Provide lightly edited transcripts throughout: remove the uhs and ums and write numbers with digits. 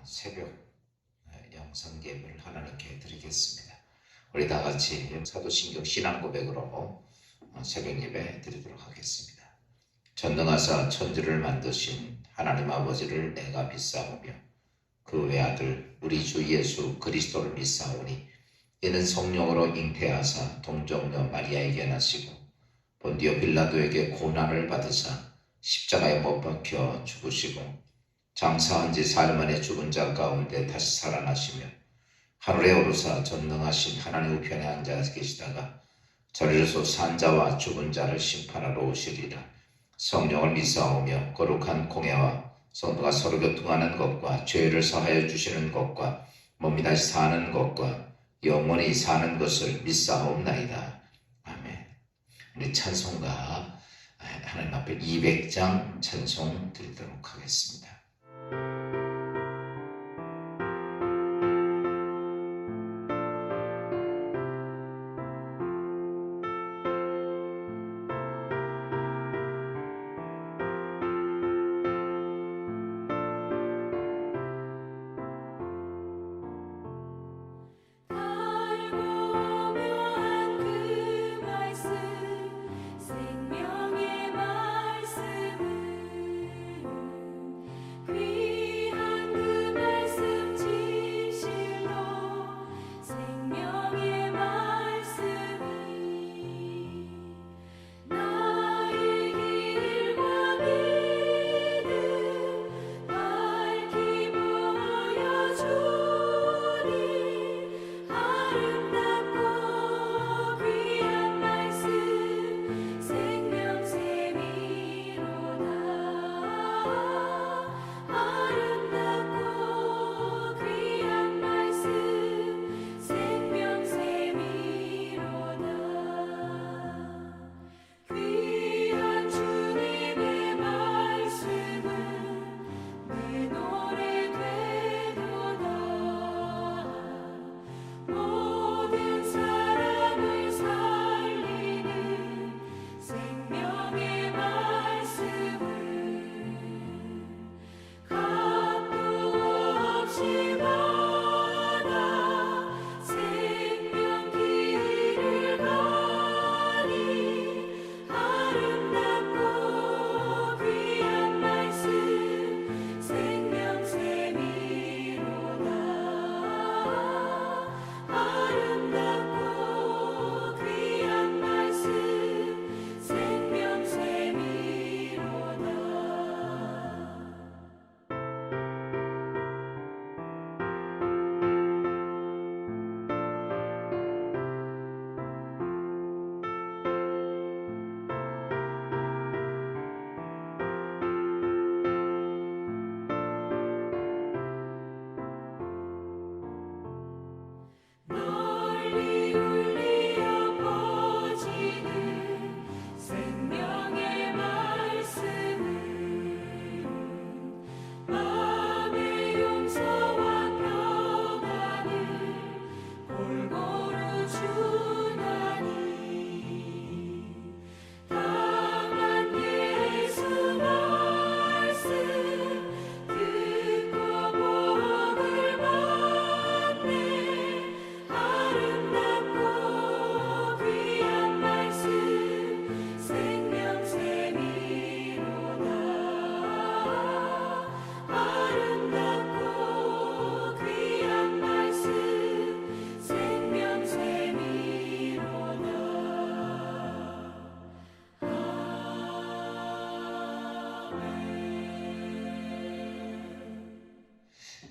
새벽 영성 예배를 하나님께 드리겠습니다. 우리 다 같이 사도신경 신앙 고백으로 새벽 예배 드리도록 하겠습니다. 전능하사 천지를 만드신 하나님 아버지를 내가 믿사오며 그 외아들 우리 주 예수 그리스도를 믿사오니 이는 성령으로 잉태하사 동정녀 마리아에게 나시고 본디오 빌라도에게 고난을 받으사 십자가에 못 박혀 죽으시고 장사한 지 사흘 만에 죽은 자 가운데 다시 살아나시며 하늘에 오르사 전능하신 하나님 우편에 앉아 계시다가 저리로서 산 자와 죽은 자를 심판하러 오시리라. 성령을 믿사오며 거룩한 공예와 성도가 서로 교통하는 것과 죄를 사하여 주시는 것과 몸이 다시 사는 것과 영원히 사는 것을 믿사옵나이다. 아멘. 우리 찬송가 하나님 앞에 200장 찬송 드리도록 하겠습니다.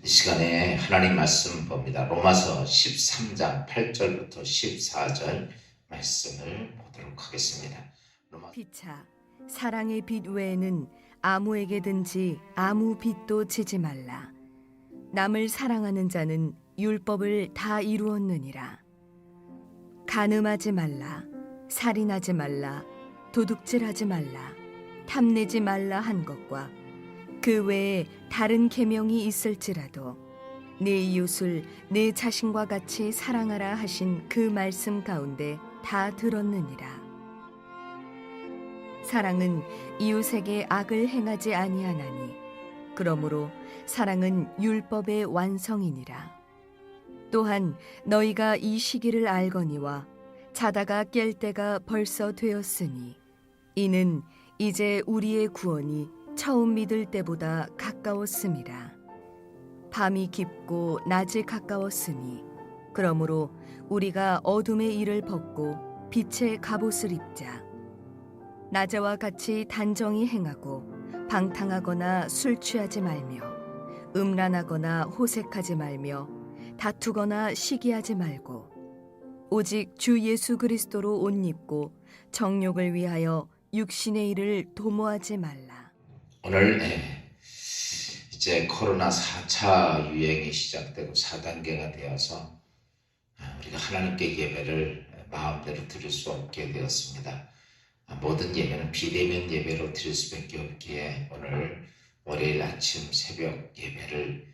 이 시간에 하나님 말씀 봅니다. 로마서 13장 8절부터 14절 말씀을 보도록 하겠습니다. 피차 사랑의 빚 외에는 아무에게든지 아무 빚도 지지 말라. 남을 사랑하는 자는 율법을 다 이루었느니라. 간음하지 말라, 살인하지 말라, 도둑질하지 말라, 탐내지 말라 한 것과 그 외에 다른 계명이 있을지라도 내 이웃을 내 자신과 같이 사랑하라 하신 그 말씀 가운데 다 들었느니라. 사랑은 이웃에게 악을 행하지 아니하나니 그러므로 사랑은 율법의 완성이니라. 또한 너희가 이 시기를 알거니와 자다가 깰 때가 벌써 되었으니 이는 이제 우리의 구원이 처음 믿을 때보다 가까웠음이라. 밤이 깊고 낮이 가까웠으니 그러므로 우리가 어둠의 일을 벗고 빛의 갑옷을 입자. 낮에와 같이 단정히 행하고 방탕하거나 술 취하지 말며 음란하거나 호색하지 말며 다투거나 시기하지 말고 오직 주 예수 그리스도로 옷 입고 정욕을 위하여 육신의 일을 도모하지 말라. 오늘 이제 코로나 4차 유행이 시작되고 4단계가 되어서 우리가 하나님께 예배를 마음대로 드릴 수 없게 되었습니다. 모든 예배는 비대면 예배로 드릴 수밖에 없기에 오늘 월요일 아침 새벽 예배를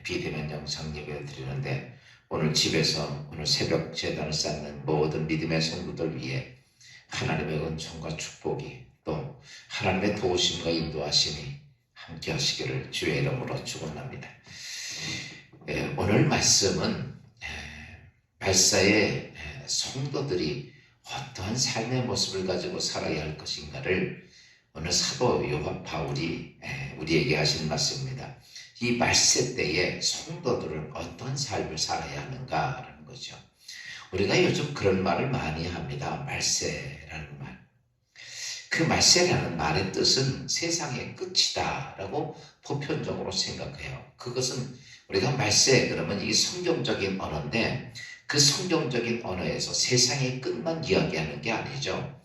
비대면 영상 예배를 드리는데, 오늘 집에서 오늘 새벽 제단을 쌓는 모든 믿음의 성도들 위해 하나님의 은총과 축복이 또 하나님의 도우심과 인도하심이 함께 하시기를 주의 이름으로 축원합니다. 오늘 말씀은 발사의 성도들이 어떠한 삶의 모습을 가지고 살아야 할 것인가를 오늘 사도 요한 바울이 우리에게 하신 말씀입니다. 이 말세 때에 성도들은 어떤 삶을 살아야 하는가라는 거죠. 우리가 요즘 그런 말을 많이 합니다. 말세라는 말. 그 말세라는 말의 뜻은 세상의 끝이다 라고 보편적으로 생각해요. 그것은 우리가 말세 그러면 이 성경적인 언어인데, 그 성경적인 언어에서 세상의 끝만 이야기하는 게 아니죠.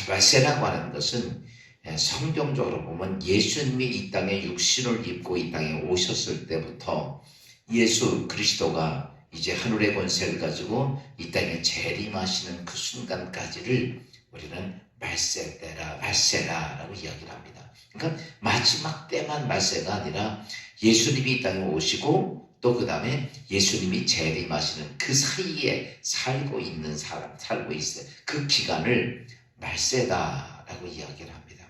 말세라고 하는 것은 성경적으로 보면 예수님이 이 땅에 육신을 입고 이 땅에 오셨을 때부터 예수 그리스도가 이제 하늘의 권세를 가지고 이 땅에 재림하시는 그 순간까지를 우리는 말세라라고 이야기를 합니다. 그러니까 마지막 때만 말세가 아니라 예수님이 이 땅에 오시고 또 그 다음에 예수님이 재림하시는 그 사이에 살고 있는 사람, 살고 있어요. 그 기간을 말세다라고 이야기를 합니다.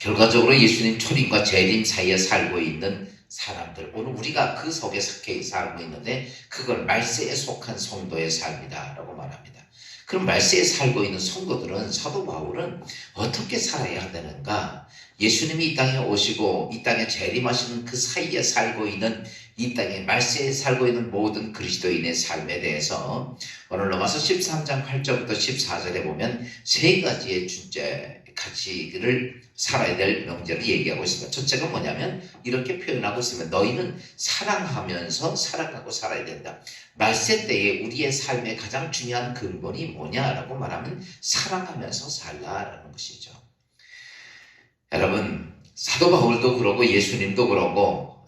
결과적으로 예수님 초림과 재림 사이에 살고 있는 사람들, 오늘 우리가 그 속에 속해 살고 있는데 그걸 말세에 속한 성도의 삶이다라고 말합니다. 그럼 말세에 살고 있는 성도들은, 사도 바울은 어떻게 살아야 되는가? 예수님이 이 땅에 오시고 이 땅에 재림하시는 그 사이에 살고 있는, 이 땅에 말세에 살고 있는 모든 그리스도인의 삶에 대해서 오늘 로마서 13장 8절부터 14절에 보면 세 가지의 주제 가치를 살아야 될 명제를 얘기하고 있습니다. 첫째가 뭐냐면 이렇게 표현하고 있으면 너희는 사랑하면서 살아가고 살아야 된다. 말세 때에 우리의 삶의 가장 중요한 근본이 뭐냐라고 말하면 사랑하면서 살라라는 것이죠. 여러분, 사도 바울도 그러고 예수님도 그러고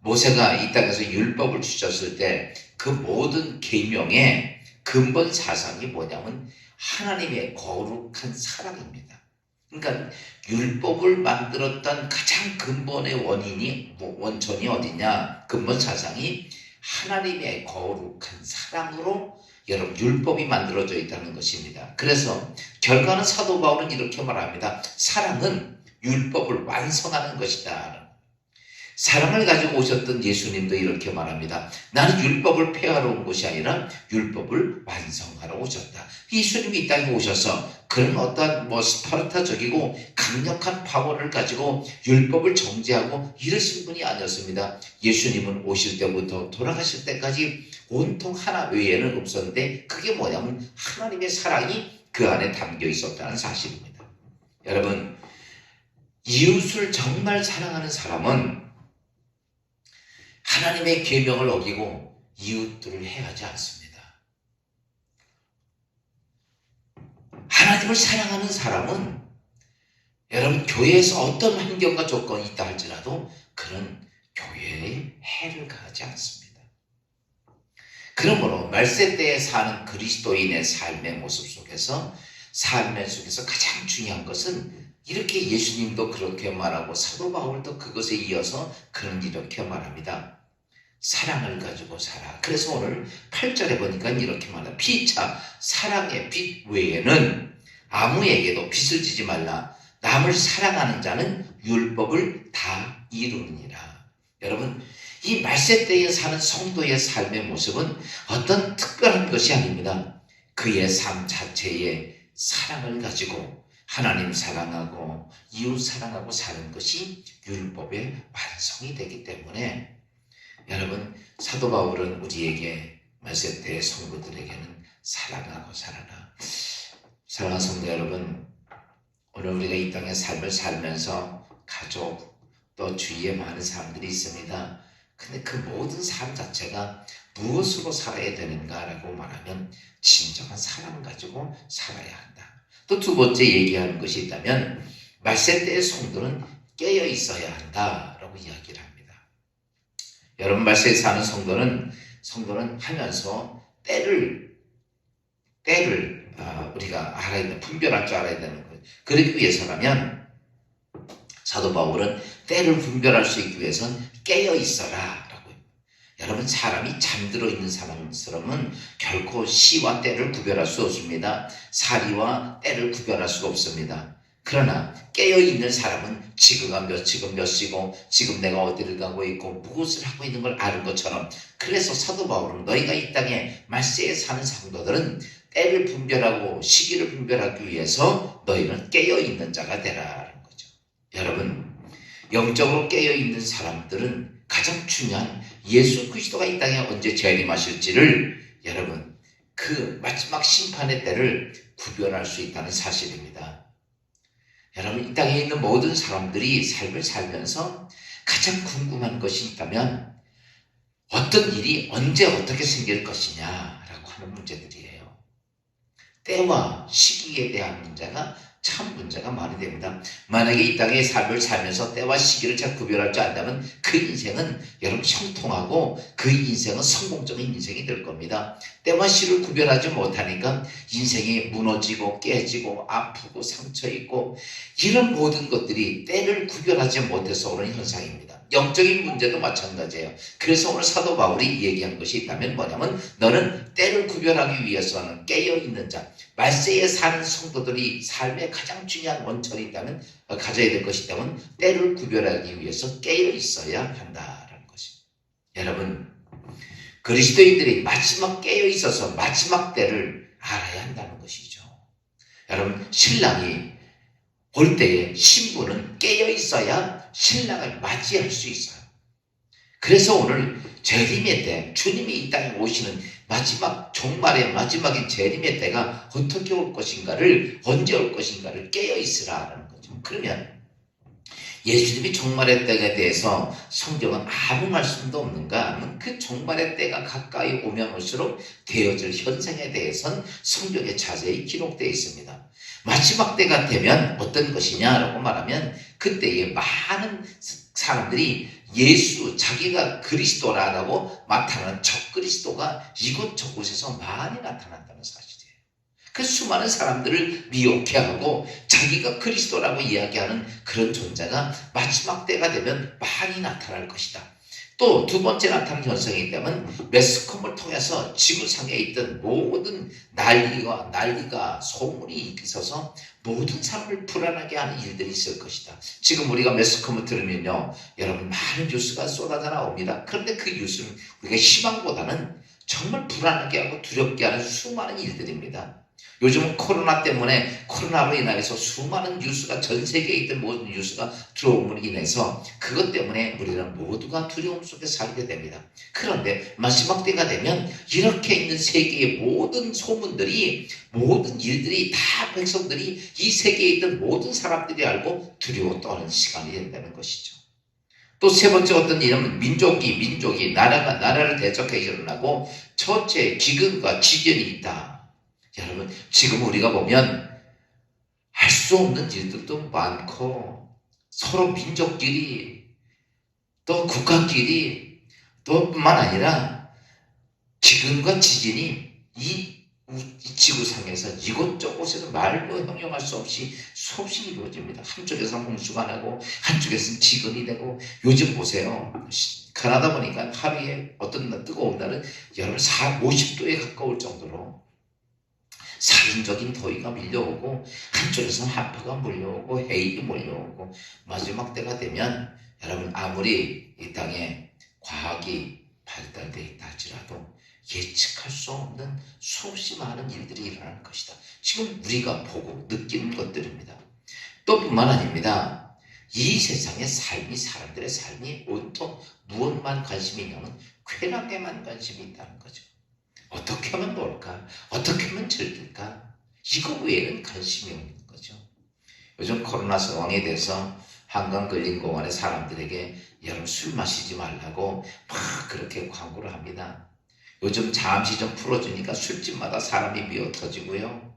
모세가 이 땅에서 율법을 주셨을 때 그 모든 계명의 근본 사상이 뭐냐면 하나님의 거룩한 사랑입니다. 그러니까 율법을 만들었던 가장 근본의 원천이 어디냐? 근본 사상이 하나님의 거룩한 사랑으로 여러분 율법이 만들어져 있다는 것입니다. 그래서 결과는 사도 바울은 이렇게 말합니다. 사랑은 율법을 완성하는 것이다. 사랑을 가지고 오셨던 예수님도 이렇게 말합니다. 나는 율법을 폐하러 온 것이 아니라 율법을 완성하러 오셨다. 예수님이 이 땅에 오셔서 그런 어떤 스파르타적이고 강력한 파워를 가지고 율법을 정죄하고 이러신 분이 아니었습니다. 예수님은 오실 때부터 돌아가실 때까지 온통 하나 외에는 없었는데, 그게 뭐냐면 하나님의 사랑이 그 안에 담겨 있었다는 사실입니다. 여러분, 이웃을 정말 사랑하는 사람은 하나님의 계명을 어기고 이웃들을 해하지 않습니다. 하나님을 사랑하는 사람은 여러분 교회에서 어떤 환경과 조건이 있다 할지라도 그런 교회에 해를 가하지 않습니다. 그러므로 말세 때에 사는 그리스도인의 삶의 모습 속에서, 삶의 속에서 가장 중요한 것은 이렇게 예수님도 그렇게 말하고 사도 바울도 그것에 이어서 그런 이렇게 말합니다. 사랑을 가지고 살아. 그래서 오늘 8절에 보니까 이렇게 말합니다. 피차 사랑의 빛 외에는 아무에게도 빚을 지지 말라. 남을 사랑하는 자는 율법을 다 이루느니라. 여러분, 이 말세때에 사는 성도의 삶의 모습은 어떤 특별한 것이 아닙니다. 그의 삶 자체에 사랑을 가지고 하나님 사랑하고 이웃 사랑하고 사는 것이 율법의 완성이 되기 때문에 여러분, 사도 바울은 우리에게 말세때의 성도들에게는 사랑하고 살아라. 사랑하는 성도 여러분, 오늘 우리가 이 땅의 삶을 살면서 가족 또 주위에 많은 사람들이 있습니다. 근데 그 모든 삶 자체가 무엇으로 살아야 되는가라고 말하면 진정한 사랑 가지고 살아야 한다. 또 두 번째 얘기하는 것이 있다면 말세때의 성도는 깨어 있어야 한다라고 이야기를 합니다. 여러분, 말세에 사는 성도는 하면서 때를 우리가 알아야 되는, 분별할 줄 알아야 되는 거예요. 그러기 위해서라면 사도 바울은 때를 분별할 수 있기 위해서는 깨어 있어라 라고 해요. 여러분, 사람이 잠들어 있는 사람은 결코 시와 때를 구별할 수 없습니다. 사리와 때를 구별할 수가 없습니다. 그러나 깨어있는 사람은 지금 몇 시고 지금 내가 어디를 가고 있고 무엇을 하고 있는 걸 아는 것처럼, 그래서 사도 바울은 너희가 이 땅에 말세에 사는 성도들은 때를 분별하고 시기를 분별하기 위해서 너희는 깨어있는 자가 되라는 거죠. 여러분, 영적으로 깨어있는 사람들은 가장 중요한 예수 그리스도가 이 땅에 언제 재림하실지를 여러분, 그 마지막 심판의 때를 구별할 수 있다는 사실입니다. 여러분, 이 땅에 있는 모든 사람들이 삶을 살면서 가장 궁금한 것이 있다면 어떤 일이 언제 어떻게 생길 것이냐라고 하는 문제들이에요. 때와 시기에 대한 문제가 참 문제가 많이 됩니다. 만약에 이 땅의 삶을 살면서 때와 시기를 잘 구별할 줄 안다면 그 인생은 여러분 형통하고 그 인생은 성공적인 인생이 될 겁니다. 때와 시를 구별하지 못하니까 인생이 무너지고 깨지고 아프고 상처 있고 이런 모든 것들이 때를 구별하지 못해서 오는 현상입니다. 영적인 문제도 마찬가지예요. 그래서 오늘 사도 바울이 얘기한 것이 있다면 뭐냐면 너는 때를 구별하기 위해서는 깨어있는 자, 말세에 사는 성도들이 삶의 가장 중요한 원천이 있다면 가져야 될 것이 있다면 때를 구별하기 위해서 깨어있어야 한다라는 것입니다. 여러분, 그리스도인들이 마지막 깨어있어서 마지막 때를 알아야 한다는 것이죠. 여러분, 신랑이 볼 때에 신부는 깨어있어야 신랑을 맞이할 수 있어요. 그래서 오늘 재림의 때, 주님이 이 땅에 오시는 마지막 종말의 마지막인 재림의 때가 어떻게 올 것인가를, 언제 올 것인가를 깨어있으라는 거죠. 그러면 예수님이 종말의 때에 대해서 성경은 아무 말씀도 없는가? 그 종말의 때가 가까이 오면 올수록 되어질 현상에 대해서는 성경에 자세히 기록되어 있습니다. 마지막 때가 되면 어떤 것이냐라고 말하면 그때에 많은 사람들이 예수, 자기가 그리스도라고 나타나는 적그리스도가 이곳저곳에서 많이 나타난다는 사실이에요. 그 수많은 사람들을 미혹해하고 자기가 그리스도라고 이야기하는 그런 존재가 마지막 때가 되면 많이 나타날 것이다. 또 두 번째 나타나는 현상이 있다면 매스컴을 통해서 지구상에 있던 모든 난리가 소문이 있어서 모든 사람을 불안하게 하는 일들이 있을 것이다. 지금 우리가 매스컴을 들으면요, 여러분 많은 뉴스가 쏟아져 나옵니다. 그런데 그 뉴스는 우리가 희망보다는 정말 불안하게 하고 두렵게 하는 수많은 일들입니다. 요즘은 코로나로 인해서 수많은 뉴스가, 전 세계에 있던 모든 뉴스가 들어옴으로 인해서 그것 때문에 우리는 모두가 두려움 속에 살게 됩니다. 그런데 마지막 때가 되면 이렇게 있는 세계의 모든 소문들이, 모든 일들이 다 백성들이, 이 세계에 있던 모든 사람들이 알고 두려워 떠는 시간이 된다는 것이죠. 또 세 번째 어떤 일은 민족이 나라를 대적해 일어나고 첫째 기근과 지변이 있다. 여러분, 지금 우리가 보면 할 수 없는 일들도 많고 서로 민족끼리 또 국가끼리 또 뿐만 아니라 기근과 지진이 이 지구상에서 이곳저곳에서 말로 형용할 수 없이 수없이 이루어집니다. 한쪽에서는 홍수가 나고 한쪽에서는 지근이 되고, 요즘 보세요. 가나다 보니까 하루에 어떤 날 뜨거운 날은 여러분 50도에 가까울 정도로 살인적인 더위가 밀려오고 한쪽에서는 한파가 몰려오고 해일이 몰려오고 마지막 때가 되면 여러분 아무리 이 땅에 과학이 발달되어 있다 할지라도 예측할 수 없는 수없이 많은 일들이 일어날 것이다. 지금 우리가 보고 느끼는 것들입니다. 또 뿐만 아닙니다. 이 세상의 삶이 사람들의 삶이 온통 무엇만 관심이 있냐면 쾌락에만 관심이 있다는 거죠. 어떻게 하면 놀까? 어떻게 하면 즐길까? 이거 외에는 관심이 없는 거죠. 요즘 코로나 상황에 대해서 한강 근린공원의 사람들에게 여러분 술 마시지 말라고 막 그렇게 광고를 합니다. 요즘 잠시 좀 풀어주니까 술집마다 사람이 미어 터지고요.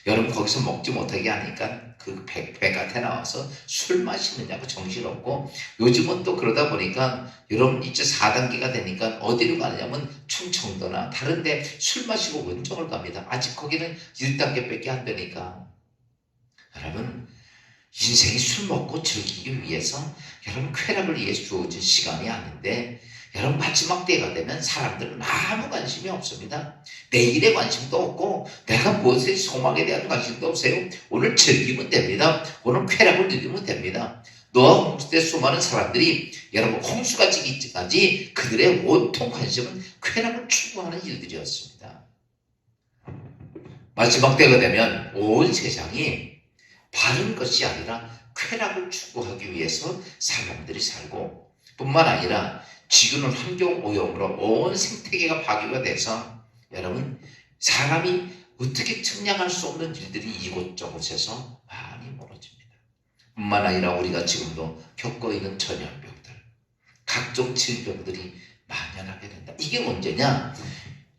여러분 거기서 먹지 못하게 하니까 그 배가 나와서 술 마시느냐고 정신없고 요즘은 또 그러다 보니까 여러분 이제 4단계가 되니까 어디로 가느냐면 충청도나 다른 데 술 마시고 원정을 갑니다. 아직 거기는 1단계밖에 안 되니까. 여러분 인생이 술 먹고 즐기기 위해서 여러분 쾌락을 위해서 주어진 시간이 아닌데 여러분 마지막 때가 되면 사람들은 아무 관심이 없습니다. 내일에 관심도 없고 내가 무엇에 소망에 대한 관심도 없어요. 오늘 즐기면 됩니다. 오늘 쾌락을 누리면 됩니다. 노아 홍수 때 수많은 사람들이 여러분 홍수가 지기까지 그들의 온통 관심은 쾌락을 추구하는 일들이었습니다. 마지막 때가 되면 온 세상이 바른 것이 아니라 쾌락을 추구하기 위해서 사람들이 살고 뿐만 아니라 지구는 환경오염으로 온 생태계가 파괴가 돼서 여러분 사람이 어떻게 측량할 수 없는 일들이 이곳저곳에서 많이 벌어집니다. 뿐만 아니라 우리가 지금도 겪고 있는 전염병들, 각종 질병들이 만연하게 된다. 이게 언제냐?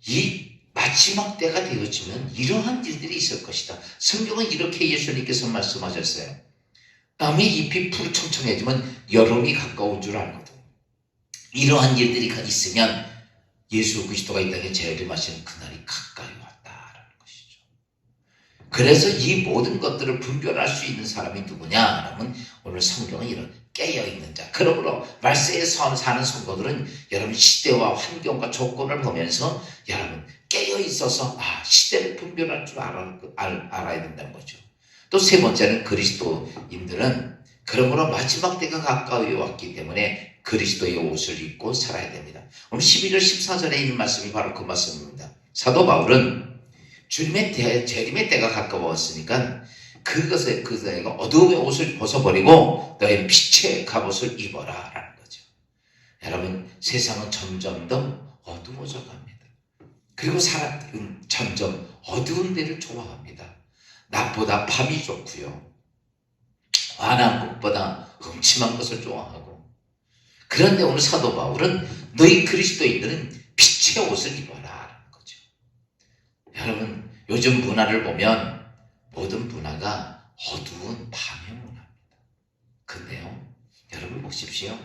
이 마지막 때가 되어지면 이러한 일들이 있을 것이다. 성경은 이렇게 예수님께서 말씀하셨어요. 남의 잎이 푸르청청해지면 여름이 가까운 줄 알거든. 이러한 일들이 있으면 예수 그리스도가 이 땅에 재림하시는 그날이 가까이 왔다라는 것이죠. 그래서 이 모든 것들을 분별할 수 있는 사람이 누구냐? 그러면 오늘 성경은 이런 깨어있는 자. 그러므로 말세에 사는 성도들은 여러분 시대와 환경과 조건을 보면서 여러분 깨어있어서 시대를 분별할 줄 알아야 된다는 거죠. 또 세 번째는 그리스도인들은 그러므로 마지막 때가 가까이 왔기 때문에 그리스도의 옷을 입고 살아야 됩니다. 오늘 11절 14절에 있는 말씀이 바로 그 말씀입니다. 사도 바울은 주님의 재림의 때가 가까웠으니까 그것에 어두움의 옷을 벗어버리고 너희는 빛의 갑옷을 입어라 라는 거죠. 여러분 세상은 점점 더 어두워져 갑니다. 그리고 사람들은 점점 어두운 데를 좋아합니다. 낮보다 밤이 좋고요. 환한 것보다 음침한 것을 좋아하고. 그런데 오늘 사도 바울은 너희 그리스도인들은 빛의 옷을 입어라 라는 거죠. 여러분 요즘 문화를 보면 모든 문화가 어두운 밤의 문화입니다. 근데요 여러분 보십시오.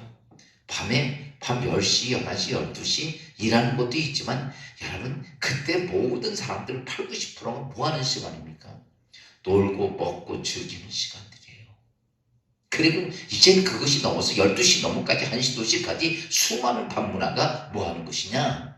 밤에 밤 10시, 11시, 12시 일하는 것도 있지만 여러분 그때 모든 사람들 8, 90%가 뭐하는 시간입니까? 놀고 먹고 즐기는 시간들이에요. 그리고 이젠 그것이 넘어서 12시 넘어까지 1시, 2시까지 수많은 밤문화가 뭐하는 것이냐?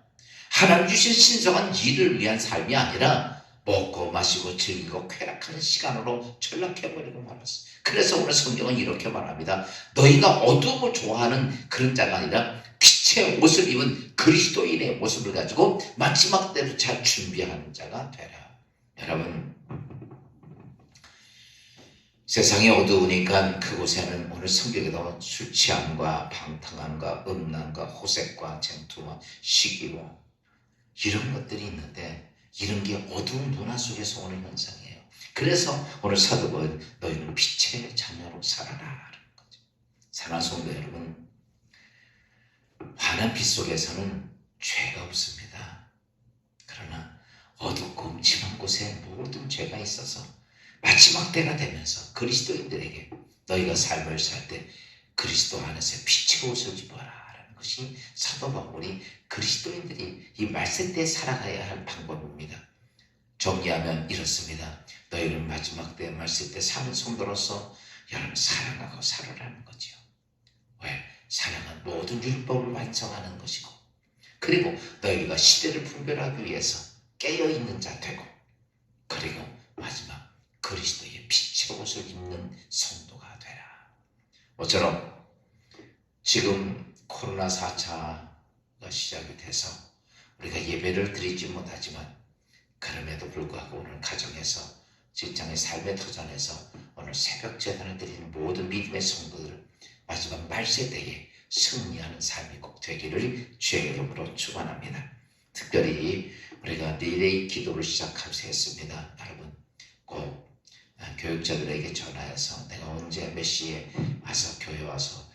하나님 주신 신성한 일을 위한 삶이 아니라 먹고 마시고 즐기고 쾌락하는 시간으로 전락해버리고 말았어. 그래서 오늘 성경은 이렇게 말합니다. 너희가 어두움을 좋아하는 그런 자가 아니라 빛의 옷을 입은 그리스도인의 모습을 가지고 마지막 때를 잘 준비하는 자가 되라. 여러분 세상이 어두우니까 그곳에는 오늘 성경에도 술 취함과 방탕함과 음란과 호색과 쟁투와 시기와 이런 것들이 있는데 이런 게 어두운 문화 속에서 오는 현상이에요. 그래서 오늘 사도는 너희는 빛의 자녀로 살아라 하는 거죠. 사랑하는 성도 여러분, 환한 빛 속에서는 죄가 없습니다. 그러나 어둡고 음침한 곳에 모든 죄가 있어서 마지막 때가 되면서 그리스도인들에게 너희가 삶을 살 때 그리스도 안에서 빛의 옷을 입어라 라는 것이 사도 바울이 그리스도인들이 이 말세 때 살아가야 할 방법입니다. 정리하면 이렇습니다. 너희는 마지막 때 말세 때 사는 성도로서 여러분 사랑하고 살아라는 거죠. 왜? 사랑은 모든 율법을 완성하는 것이고 그리고 너희가 시대를 분별하기 위해서 깨어있는 자 되고 그리고 마지막 그리스도의 빛의 옷을 입는 성도가 되라. 모처럼 지금 코로나 4차가 시작이 돼서 우리가 예배를 드리지 못하지만 그럼에도 불구하고 오늘 가정에서 직장의 삶의 터전에서 오늘 새벽 제단을 드리는 모든 믿음의 성도들 마지막 말세 때에 승리하는 삶이 꼭 되기를 주의 이름으로 축원합니다. 특별히 우리가 리레이 기도를 시작했습니다. 여러분 꼭 교육자들에게 전화해서 내가 언제 몇 시에 와서 교회 와서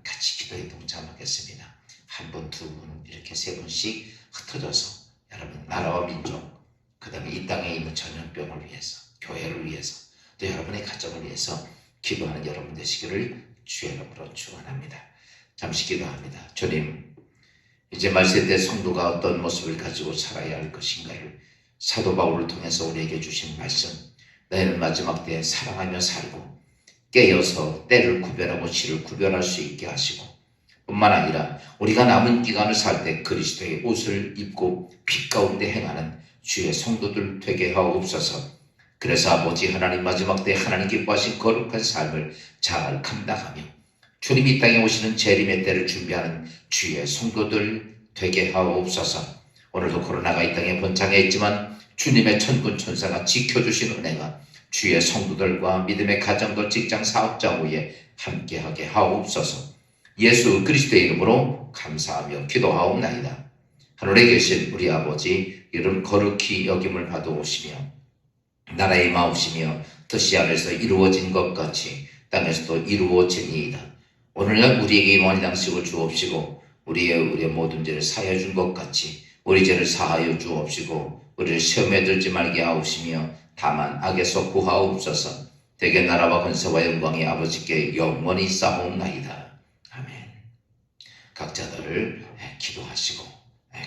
같이 기도에 동참하겠습니다. 한 분, 두 분, 이렇게 세 분씩 흩어져서 여러분 나라와 민족, 그 다음에 이 땅에 있는 전염병을 위해서, 교회를 위해서, 또 여러분의 가정을 위해서 기도하는 여러분 되시기를 주의 이름으로 축원합니다. 잠시 기도합니다. 주님, 이제 말세 때 성도가 어떤 모습을 가지고 살아야 할 것인가를 사도 바울을 통해서 우리에게 주신 말씀, 너희는 마지막 때에 사랑하며 살고 깨어서 때를 구별하고 시를 구별할 수 있게 하시고 뿐만 아니라 우리가 남은 기간을 살 때 그리스도의 옷을 입고 빛 가운데 행하는 주의 성도들 되게 하옵소서. 그래서 아버지 하나님 마지막 때 하나님 기뻐하신 거룩한 삶을 잘 감당하며 주님 이 땅에 오시는 재림의 때를 준비하는 주의 성도들 되게 하옵소서. 오늘도 코로나가 이 땅에 번창해 있지만 주님의 천군 천사가 지켜주신 은혜가 주의 성도들과 믿음의 가정들, 직장, 사업자 위에 함께하게 하옵소서. 예수 그리스도의 이름으로 감사하며 기도하옵나이다. 하늘에 계신 우리 아버지, 이름 거룩히 여김을 받아오시며 나라의 마옵시며 뜻이 하늘에서 이루어진 것 같이 땅에서도 이루어지니이다. 오늘날 우리에게 원한 양식을 주옵시고 우리의 모든 죄를 사하여 준 것 같이 우리 죄를 사하여 주옵시고 우리를 시험에 들지 말게 하옵시며 다만 악에서 구하옵소서. 대개 나라와 권세와 영광이 아버지께 영원히 쌓옵나이다. 아멘. 각자들 기도하시고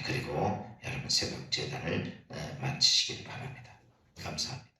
그리고 여러분 새벽 제단을 마치시길 바랍니다. 감사합니다.